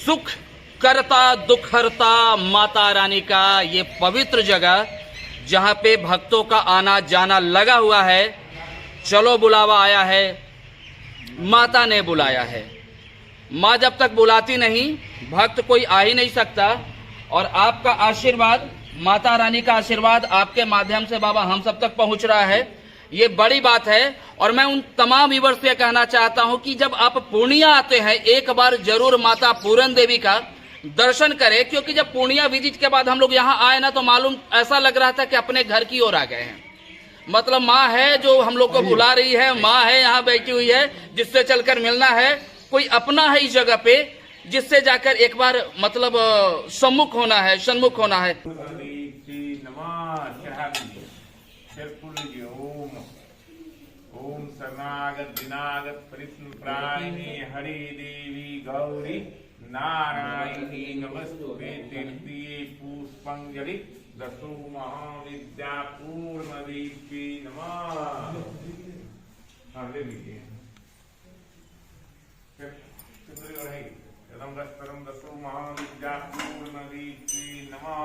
सुख करता दुख हरता माता रानी का ये पवित्र जगह जहाँ पे भक्तों का आना जाना लगा हुआ है। चलो बुलावा आया है, माता ने बुलाया है। माँ जब तक बुलाती नहीं भक्त कोई आ ही नहीं सकता। और आपका आशीर्वाद, माता रानी का आशीर्वाद आपके माध्यम से बाबा हम सब तक पहुंच रहा है, ये बड़ी बात है। और मैं उन तमाम व्यूअर्स से कहना चाहता हूं कि जब आप पूर्णिया आते हैं एक बार जरूर माता पूरन देवी का दर्शन करें, क्योंकि जब पूर्णिया विजिट के बाद हम लोग यहाँ आए ना तो मालूम ऐसा लग रहा था कि अपने घर की ओर आ गए हैं। मतलब माँ है जो हम लोग को बुला रही है, माँ है यहाँ बैठी हुई है जिससे चलकर मिलना है, कोई अपना है इस जगह पे जिससे जाकर एक बार मतलब सम्मुख होना है, सन्मुख होना है। ओम शरणागत दिनागत परित्रायिणी हरि देवी गौरी नारायणी नमस्ते तृतीये पुष्पांजलि दसो महाविद्या पूर्ण देवी नमः। हाँ ले लीजिए। दसो महाविद्या पूर्ण देवी नमः।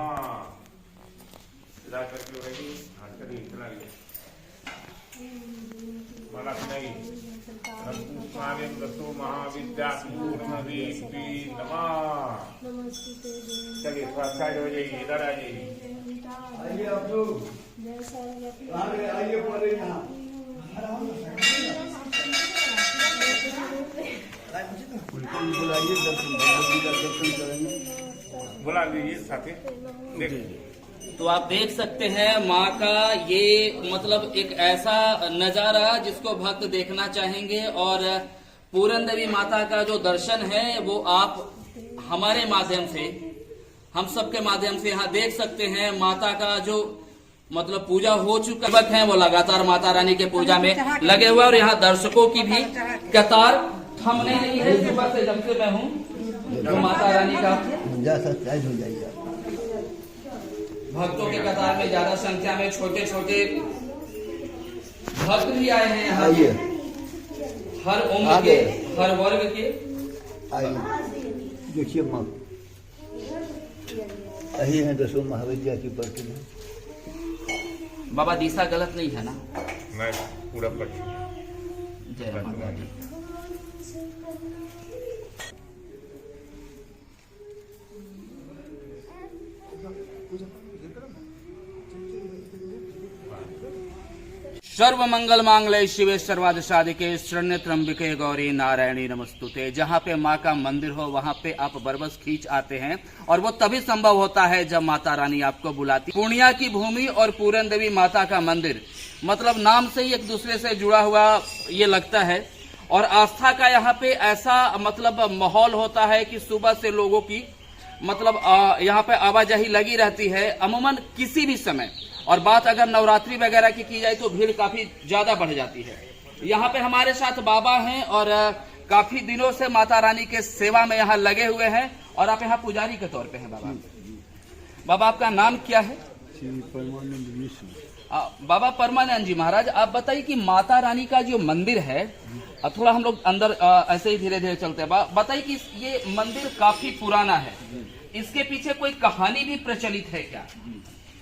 चला करके रही। हाँ चलिए चला लीजिए। मला नहीं दसो महाविद्या पूर्ण देवी नमः। चलिए थोड़ा साइड हो जाइए, इधर आ जाइए। आइए आप लोग, आइए पहले यहाँ बुलाइए, दर्शन करेंगे। बुला लीजिए साथी। देखिए तो आप देख सकते हैं माँ का ये मतलब एक ऐसा नजारा जिसको भक्त देखना चाहेंगे। और पूरन देवी माता का जो दर्शन है वो आप हमारे माध्यम से, हम सबके माध्यम से यहाँ देख सकते हैं। माता का जो मतलब पूजा हो चुका भक्त है वो लगातार माता रानी के पूजा में लगे हुए। और यहाँ दर्शकों की भी कतार थमने नहीं है। सुबह से जब से मैं हूँ जो माता रानी का हो जाइए। भक्तों के कतार में ज्यादा संख्या में छोटे छोटे भक्त भी आए हैं यहाँ। हर उम्र के, हर वर्ग के। देखिए माँ यही है दसों महाविद्या की प्रतिमा। बाबा दिशा गलत नहीं है ना? नहीं, पूरा पट। जय माता दी। सर्व मंगल मांगल्ये शिवे सर्वार्थ साधिके शरण्य त्र्यंबके गौरी नारायणी नमस्तुते। जहाँ पे माँ का मंदिर हो वहाँ पे आप बरबस खींच आते हैं और वो तभी संभव होता है जब माता रानी आपको बुलाती। पूर्णिया की भूमि और पूरन देवी माता का मंदिर मतलब नाम से ही एक दूसरे से जुड़ा हुआ ये लगता है। और आस्था का यहाँ पे ऐसा मतलब माहौल होता है कि सुबह से लोगों की मतलब यहाँ पे आवाजाही लगी रहती है अमूमन किसी भी समय। और बात अगर नवरात्रि वगैरह की जाए तो भीड़ काफी ज्यादा बढ़ जाती है। यहाँ पे हमारे साथ बाबा हैं और काफी दिनों से माता रानी के सेवा में यहाँ लगे हुए हैं और आप यहाँ पुजारी के तौर पे हैं बाबा। बाबा आपका नाम क्या है? परमानंद मिश्र। बाबा परमानंद जी महाराज, आप बताइए कि माता रानी का जो मंदिर है, थोड़ा हम लोग अंदर ऐसे ही धीरे धीरे चलते हैं। बताइए कि ये मंदिर काफी पुराना है, इसके पीछे कोई कहानी भी प्रचलित है क्या?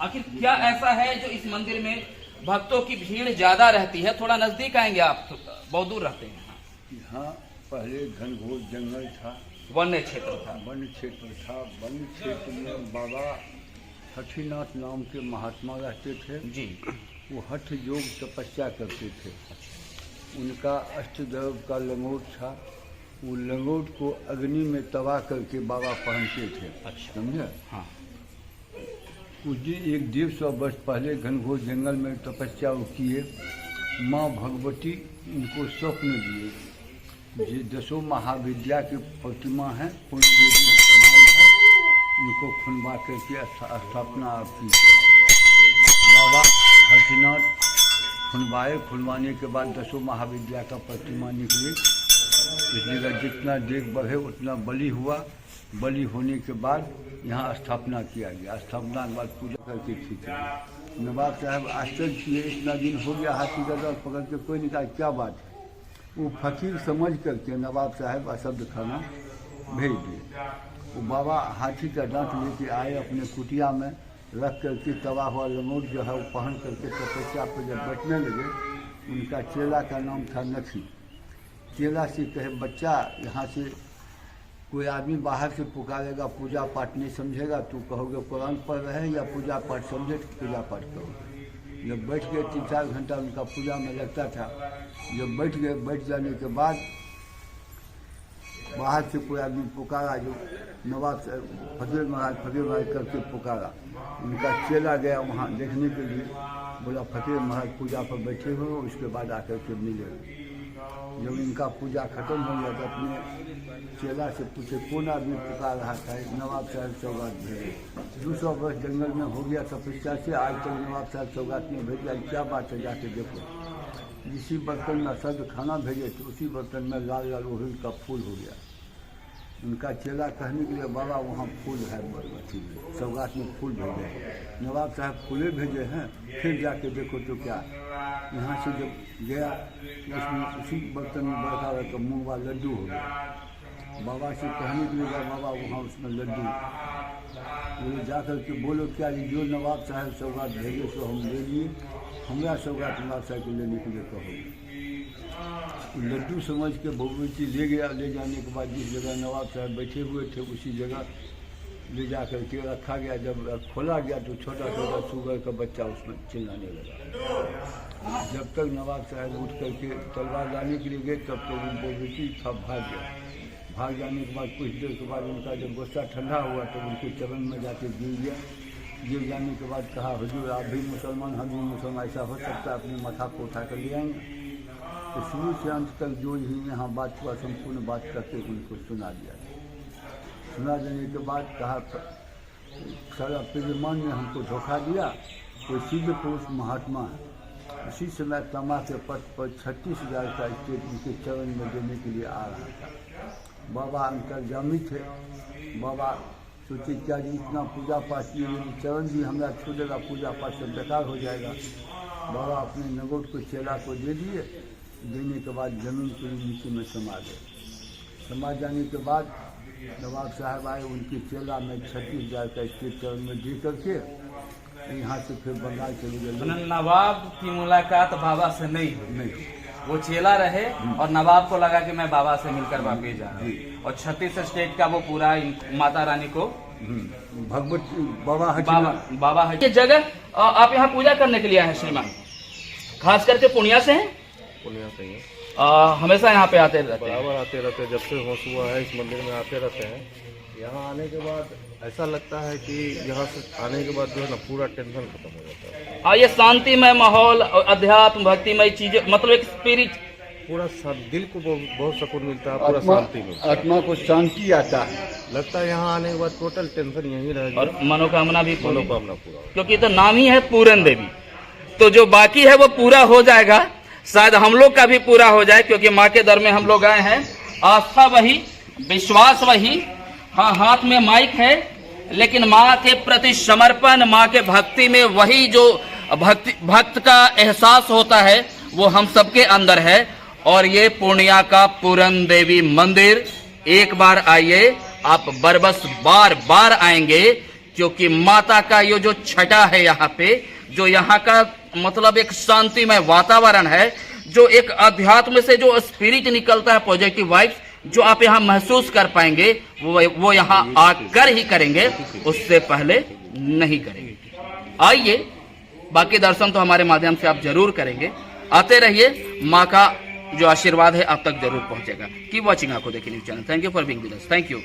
आखिर क्या ऐसा है जो इस मंदिर में भक्तों की भीड़ ज्यादा रहती है? थोड़ा नजदीक आएंगे आप, बहुत दूर रहते हैं। यहाँ पहले घनघोर जंगल था, वन्य क्षेत्र था। वन्य क्षेत्र था। वन्य क्षेत्र में बाबा हठीनाथ नाम के महात्मा रहते थे जी। वो हठ योग तपस्या करते थे। उनका अष्टदेव का लंगोट था। वो लंगोट को अग्नि में तबाह करके बाबा पहनते थे। अच्छा, समझे? हाँ। उस दिन 150 वर्ष पहले घनघोर जंगल में तपस्या किए। माँ भगवती उनको स्वप्न दिए। ये दसों महाविद्या की प्रतिमा है, पूर्ण देवी स्नान है, उनको खुनवा करके स्थापना की। बाबा हठीनाथ खुनवाए। खुनवाने के बाद दसों महाविद्या का प्रतिमा निकली। इसलिए जितना देख बढ़े उतना बलि हुआ। बलि होने के बाद यहाँ स्थापना किया गया। स्थापना के बाद पूजा करके खींची। नवाब साहब आश्चर्य किए, इतना दिन हो गया हाथी गदा पकड़ के कोई निकाल, क्या बात है? वो फकीर समझ करके नवाब साहब अशब्द खाना भेज दिए। वो बाबा हाथी का दांत लेके आए, अपने कुटिया में रख करके तवा हुआ लंगोट जो है वो पहन करके तपस्या पर जब बैठने लगे, उनका चेला का नाम था नखी। चेला से कहे, बच्चा यहाँ से कोई आदमी बाहर से पुकारेगा, पूजा पाठ नहीं समझेगा, तू कहोगे कुरान पढ़ रहे हैं या पूजा पाठ समझे तो पूजा पाठ करोगे। जब बैठ गए 3-4 घंटा उनका पूजा में लगता था। जब बैठ गए, बैठ जाने के बाद बाहर से कोई आदमी पुकारा, जो नवाब फकीर महाराज करके पुकारा। उनका चेला गया वहाँ देखने के लिए, बोला फकीर महाराज पूजा पर बैठे हुए हो, उसके बाद आकर के मिले। जब इनका पूजा खत्म हो गया तो अपने चेला से पूछे कौन आदमी पुकार रहा था। नवाब साहब सौगात भेजे। 200 वर्ष जंगल में हो गया तपस्या से, आज तक नवाब साहब सौगात में भेजा। क्या बात है, जाके देखो। जिसी बर्तन में सर्द खाना भेजे तो उसी बर्तन में लाल लाल ओढ़िल का फूल हो गया। उनका चेला कहने के लिए, बाबा वहाँ फूल है, बरबट्टी में सौगात में फूल भेजे। नवाब साहब फूले भेजे हैं, फिर जाके देखो तो क्या। यहाँ से जब गया उसमें उसी बर्तन में बैठा हुआ तो मुँह वाला लड्डू हो गया। बाबा से कहने के लिए, बाबा वहाँ उसमें लड्डू। बोले जाकर के बोलो क्या जो नवाब साहब सौगात भेजे सो हम ले लिए, हमारा सौगात नवाब साहब को लेने के लिए कहो। लड्डू समझ के भगवती ले गया। ले जाने के बाद जिस जगह नवाब साहब बैठे हुए थे उसी जगह ले जा करके रखा गया। जब खोला गया तो छोटा छोटा शुगर का बच्चा उसमें चिल्लाने लगा। जब तक नवाब साहब उठ करके तलवार लाने के लिए गए तब तक वो भगवती था भाग गया। भाग जाने के बाद कुछ देर के बाद उनका जब गुस्सा ठंडा हुआ तो उनके चरण में जाके गिर गया। गिर जाने के बाद कहा, हुजूर आप भी मुसलमान, हम भी मुसलमान, ऐसा हो सकता है, अपने माथा को उठा कर ले आएंगे। तो शुरू से अंत तक जो ही यहाँ बात हुआ संपूर्ण बात करके उनको सुना दिया। सुना देने के बाद कहा, सारा पिजमान ने हमको धोखा दिया, कोई सिद्ध पुरुष महात्मा है। उसी समय तमा के पथ पर 36,000 का स्टेट उनके चरण में देने के लिए आ रहा था। बाबा अंतर्जामी थे। बाबा सोचे क्या जी इतना पूजा पाठ किए, चरण भी हमारा छू देगा, पूजा पाठ सब बेकार हो जाएगा। बाबा अपने नगोट को चेला को दे दिए। देने के बाद जमीन पूरी नीचे में समा गए। समा जाने के बाद नवाब साहब आए, उनके चेला में 36,000 का स्टेट चरण में दे करके यहाँ से फिर बंगाल चले गए। नवाब की मुलाकात बाबा से नहीं हुई, वो चेला रहे और नवाब को लगा कि मैं बाबा से मिलकर वापिस जा रहा हूँ। और 36 स्टेट का वो पूरा माता रानी को भगवती बाबा ये जगह आप यहाँ पूजा करने के लिए आए हैं श्रीमान, खास करके पूर्णिया से हैं? पूर्णिया से ही हमेशा यहाँ पे आते रहते हैं? बराबर आते रहते हैं, जब से होश हुआ है इस मंदिर में आते रहते हैं। यहाँ आने के बाद ऐसा लगता है कि यहाँ से आने के बाद जो है ना पूरा टेंशन खत्म हो जाता है। ये शांतिमय माहौल, अध्यात्म भक्तिमय चीजें, मतलब एक स्पिरिट, पूरा दिल को बहुत सुकून मिलता है, पूरा शांति मिलता है, आत्मा को शांति आता है। लगता है यहाँ आने के बाद टोटल टेंशन यहीं रहेगी और मनोकामना भी मनोकामना पूरा हो। क्योंकि तो नाम ही है पूरन देवी, तो जो बाकी है वो पूरा हो जाएगा। शायद हम लोग का भी पूरा हो जाए, क्योंकि माँ के दर में हम लोग आए हैं। आस्था वही, विश्वास वही, हाँ हाथ में माइक है, लेकिन माँ के प्रति समर्पण, माँ के भक्ति में वही जो भक्त का एहसास होता है वो हम सबके अंदर है। और ये पूर्णिया का पूरन देवी मंदिर, एक बार आइए, आप बरबस बार बार आएंगे, क्योंकि माता का ये जो छटा है यहाँ पे, जो यहाँ का मतलब एक शांतिमय वातावरण है, जो एक अध्यात्म से जो स्पिरिट निकलता है, पॉजिटिव वाइब्स जो आप यहाँ महसूस कर पाएंगे, वो यहाँ आकर ही करेंगे, उससे पहले नहीं करेंगे। आइए, बाकी दर्शन तो हमारे माध्यम से आप जरूर करेंगे। आते रहिए, माँ का जो आशीर्वाद है आप तक जरूर पहुंचेगा। कीप वॉचिंग आंखों देखिए news channel. Thank you for being with us. Thank you.